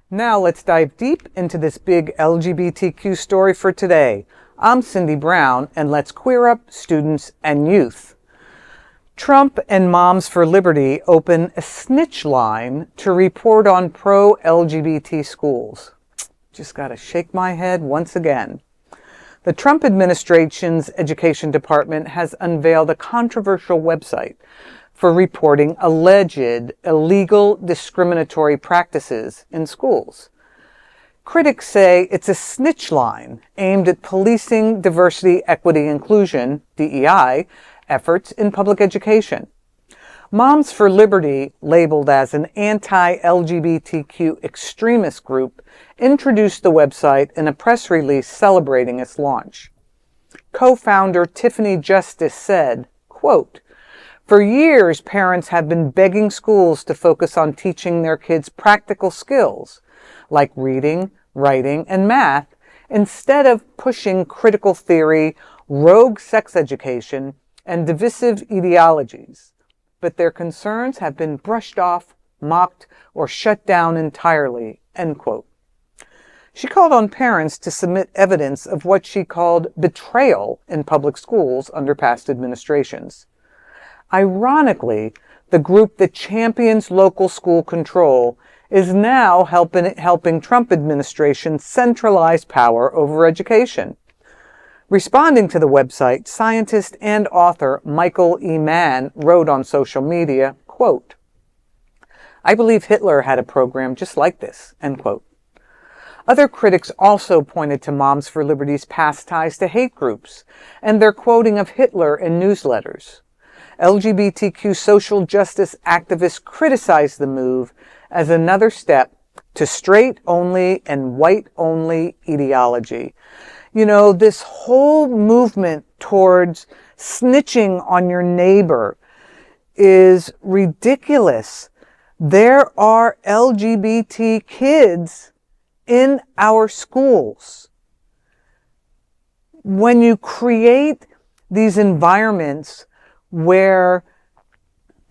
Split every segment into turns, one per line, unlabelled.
Now let's dive deep into this big LGBTQ story for today. I'm Cindy Brown, and let's queer up students and youth. Trump and Moms for Liberty open a Snitch line to report on pro-LGBT schools. Just gotta shake my head once again. The Trump administration's education department has unveiled a controversial website for reporting alleged illegal discriminatory practices in schools. Critics say it's a snitch line aimed at policing diversity, equity, inclusion, DEI, efforts in public education. Moms for Liberty, labeled as an anti-LGBTQ extremist group, introduced the website in a press release celebrating its launch. Co-founder Tiffany Justice said, quote, "For years, parents have been begging schools to focus on teaching their kids practical skills like reading, writing, and math instead of pushing critical theory, rogue sex education, and divisive ideologies. But their concerns have been brushed off, mocked, or shut down entirely," end quote. She called on parents to submit evidence of what she called betrayal in public schools under past administrations. Ironically, the group that champions local school control is now helping Trump administration centralize power over education. Responding to the website, scientist and author Michael E. Mann wrote on social media, quote, "I believe Hitler had a program just like this," end quote. Other critics also pointed to Moms for Liberty's past ties to hate groups and their quoting of Hitler in newsletters. LGBTQ social justice activists criticized the move as another step to straight-only and white-only ideology. You know, this whole movement towards snitching on your neighbor is ridiculous. There are LGBT kids in our schools. When you create these environments where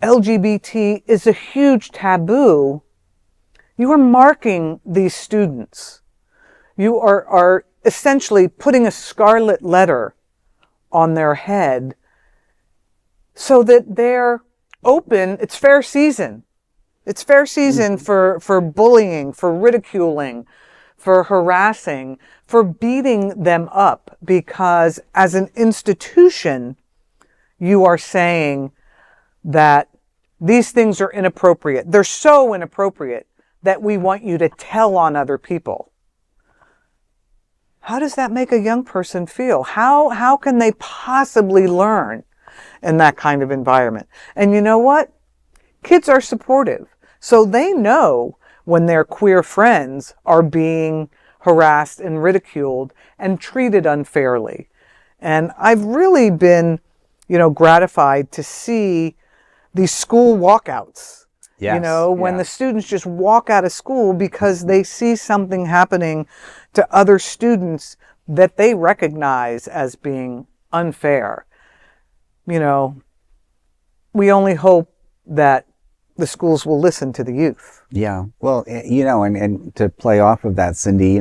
LGBT is a huge taboo, you are marking these students. You are essentially putting a scarlet letter on their head so that they're open. It's fair season. It's fair season for bullying, for ridiculing, for harassing, for beating them up, because as an institution, you are saying that these things are inappropriate. They're so inappropriate that we want you to tell on other people. How does that make a young person feel? How can they possibly learn in that kind of environment? And you know what? Kids are supportive. So they know when their queer friends are being harassed and ridiculed and treated unfairly. And I've really been gratified to see these school walkouts.
Yes,
when the students just walk out of school because they see something happening to other students that they recognize as being unfair. We only hope that the schools will listen to the youth.
Yeah. Well, and to play off of that, Cindy,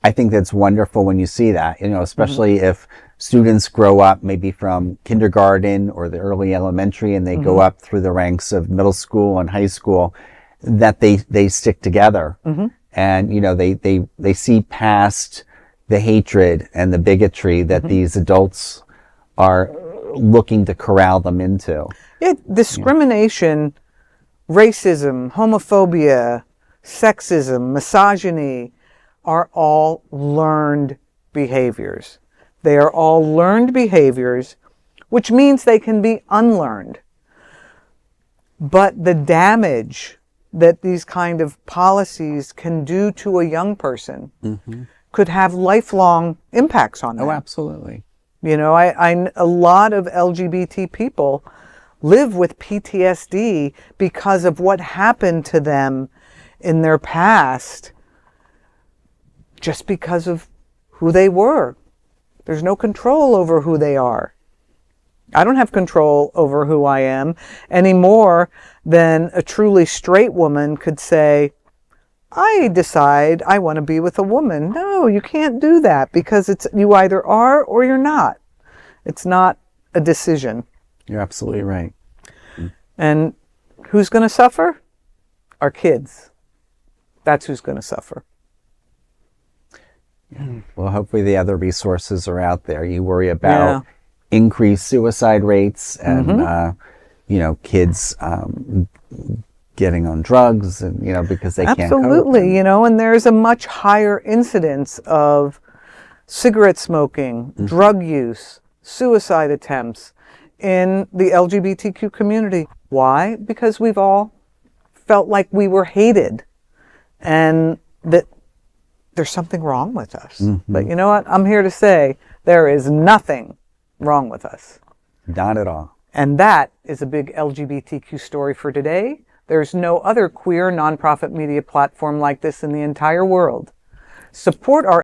I think that's wonderful when you see that, especially if students grow up maybe from kindergarten or the early elementary and they go up through the ranks of middle school and high school, that they stick together. And, they see past the hatred and the bigotry that these adults are looking to corral them into.
Yeah, discrimination, racism, homophobia, sexism, misogyny are all learned behaviors. They are all learned behaviors, which means they can be unlearned. But the damage that these kind of policies can do to a young person could have lifelong impacts on them.
Oh, absolutely.
A lot of LGBT people live with PTSD because of what happened to them in their past, just because of who they were. There's no control over who they are. I don't have control over who I am any more than a truly straight woman could say, I decide I want to be with a woman. No, you can't do that because you either are or you're not. It's not a decision.
You're absolutely right.
And who's going to suffer? Our kids. That's who's going to suffer.
Well, hopefully the other resources are out there. You worry about increased suicide rates and, kids getting on drugs and, because they can't cope.
Absolutely, and there's a much higher incidence of cigarette smoking, drug use, suicide attempts in the LGBTQ community. Why? Because we've all felt like we were hated and that there's something wrong with us. But you know what? I'm here to say there is nothing wrong with us.
Not at all.
And that is a big LGBTQ story for today. There's no other queer nonprofit media platform like this in the entire world. Support our